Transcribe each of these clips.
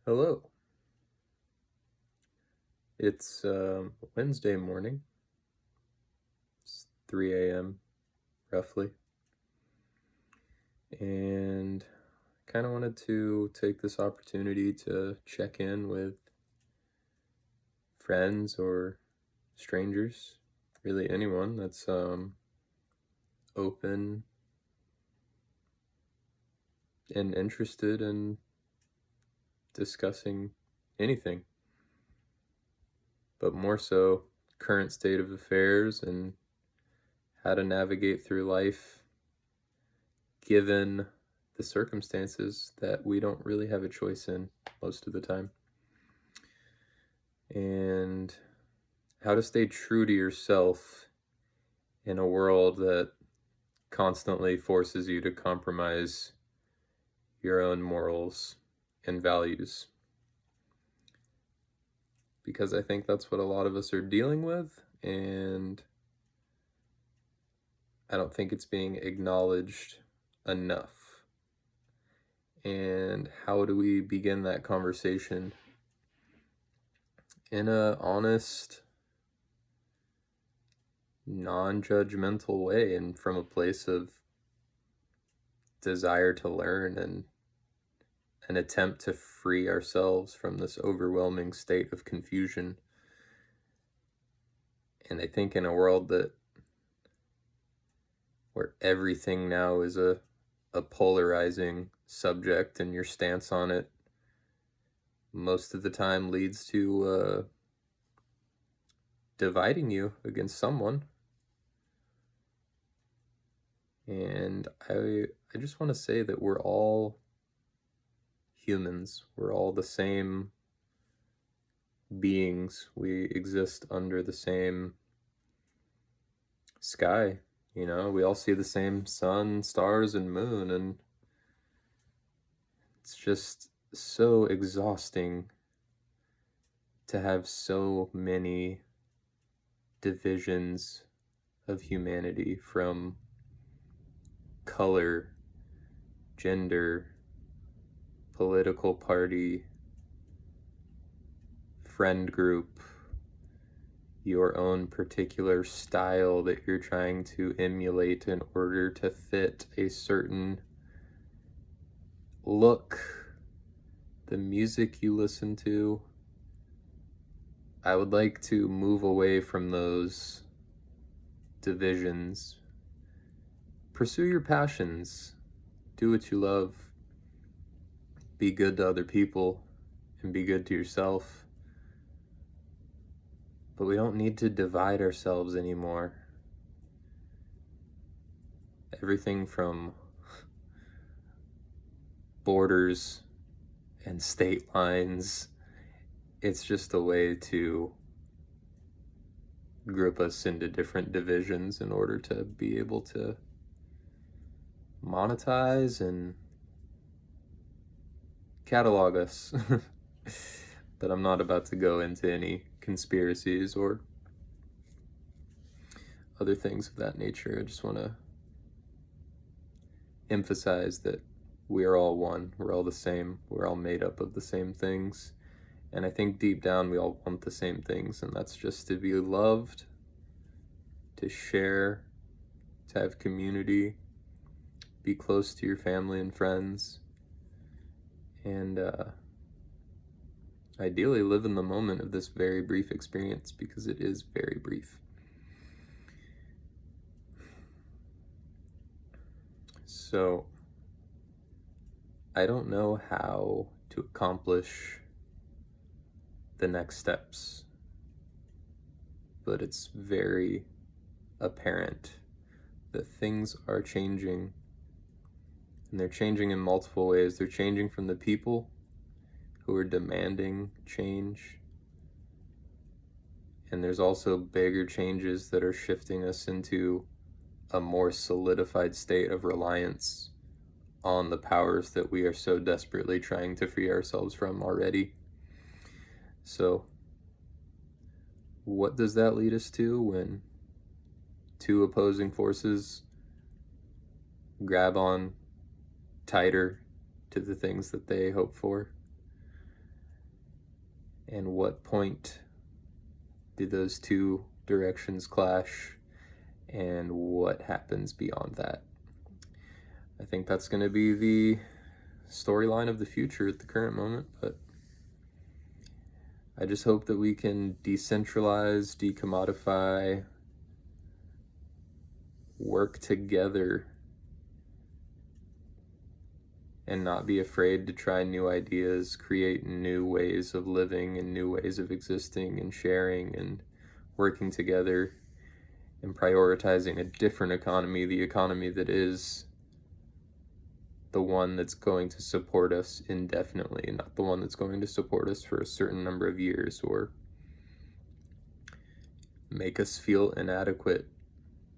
Hello. It's Wednesday morning. It's 3 a.m. roughly. And kind of wanted to take this opportunity to check in with friends or strangers, really anyone that's open and interested in discussing anything, but more so current state of affairs and how to navigate through life given the circumstances that we don't really have a choice in most of the time. And how to stay true to yourself in a world that constantly forces you to compromise your own morals and values. Because I think that's what a lot of us are dealing with, and I don't think it's being acknowledged enough. And how do we begin that conversation in a honest, non-judgmental way and from a place of desire to learn and an attempt to free ourselves from this overwhelming state of confusion? And I think in a world where everything now is a polarizing subject, and your stance on it most of the time leads to dividing you against someone. And I just want to say that we're all humans. We're all the same beings. We exist under the same sky. We all see the same sun, stars, and moon, and it's just so exhausting to have so many divisions of humanity, from color, gender, political party, friend group, your own particular style that you're trying to emulate in order to fit a certain look, the music you listen to. I would like to move away from those divisions. Pursue your passions. Do what you love. Be good to other people and be good to yourself. But we don't need to divide ourselves anymore. Everything from borders and state lines, it's just a way to group us into different divisions in order to be able to monetize and catalog us. But I'm not about to go into any conspiracies or other things of that nature. I just want to emphasize that we are all one. We're all the same. We're all made up of the same things. And I think deep down we all want the same things, and that's just to be loved, to share, to have community, be close to your family and friends, and ideally live in the moment of this very brief experience, because it is very brief. So I don't know how to accomplish the next steps, but it's very apparent that things are changing, and they're changing in multiple ways. They're changing from the people who are demanding change, and there's also bigger changes that are shifting us into a more solidified state of reliance on the powers that we are so desperately trying to free ourselves from already. So what does that lead us to when two opposing forces grab on tighter to the things that they hope for? and what point do those two directions clash, and what happens beyond that. I think that's going to be the storyline of the future at the current moment, but I just hope that we can decentralize, decommodify, work together, and not be afraid to try new ideas, create new ways of living and new ways of existing and sharing and working together and prioritizing a different economy, the economy that is the one that's going to support us indefinitely, not the one that's going to support us for a certain number of years or make us feel inadequate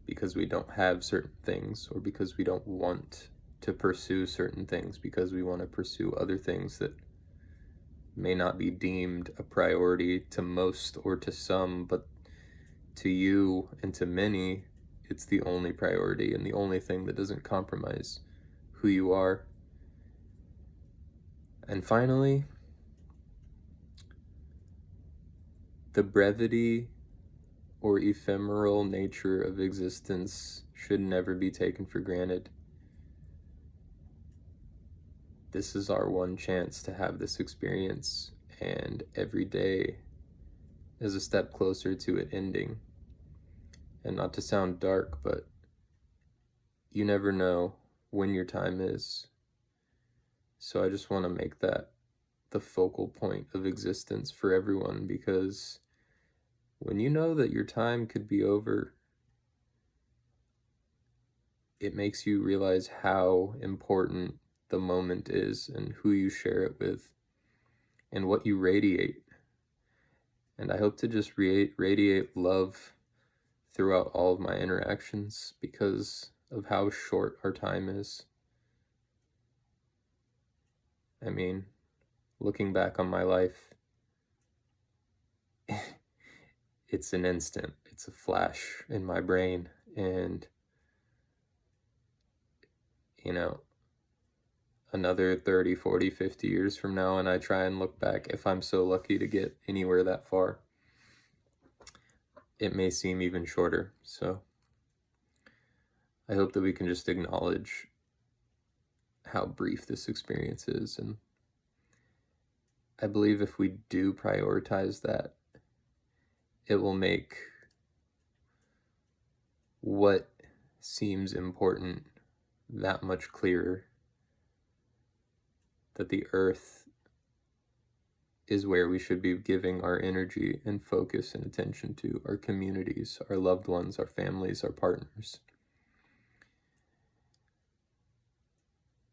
because we don't have certain things, or because we don't want to pursue certain things, because we want to pursue other things that may not be deemed a priority to most or to some, but to you and to many, it's the only priority and the only thing that doesn't compromise who you are. And finally, the brevity or ephemeral nature of existence should never be taken for granted. This is our one chance to have this experience, and every day is a step closer to it ending. And not to sound dark, but you never know when your time is. So I just want to make that the focal point of existence for everyone, because when you know that your time could be over, it makes you realize how important the moment is and who you share it with and what you radiate. And I hope to just radiate love throughout all of my interactions because of how short our time is. I mean, looking back on my life, it's an instant, it's a flash in my brain, and another 30, 40, 50 years from now, and I try and look back, if I'm so lucky to get anywhere that far, it may seem even shorter. So I hope that we can just acknowledge how brief this experience is, and I believe if we do prioritize that, it will make what seems important that much clearer, that the earth is where we should be giving our energy and focus and attention to, our communities, our loved ones, our families, our partners.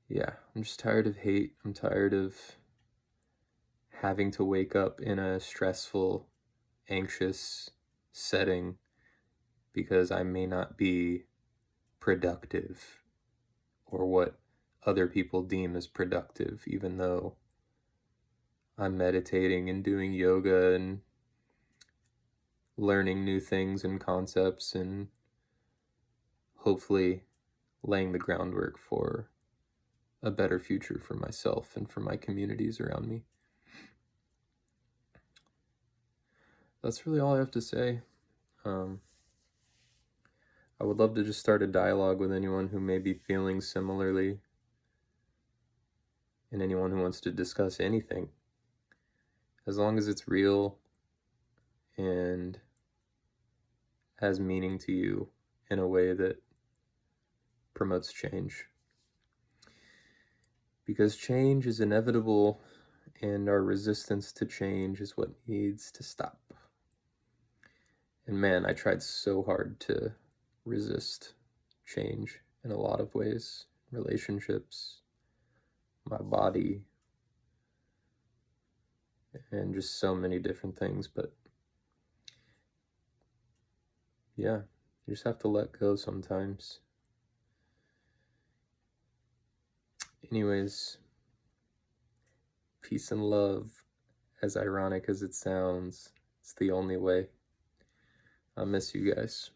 Yeah, I'm just tired of hate. I'm tired of having to wake up in a stressful, anxious setting because I may not be productive or what other people deem as productive, even though I'm meditating and doing yoga and learning new things and concepts and hopefully laying the groundwork for a better future for myself and for my communities around me. That's really all I have to say. I would love to just start a dialogue with anyone who may be feeling similarly, and anyone who wants to discuss anything, as long as it's real and has meaning to you in a way that promotes change. Because change is inevitable, and our resistance to change is what needs to stop. And man, I tried so hard to resist change in a lot of ways. Relationships, my body, and just so many different things. But yeah, you just have to let go sometimes. Anyways, peace and love, as ironic as it sounds, it's the only way. I miss you guys.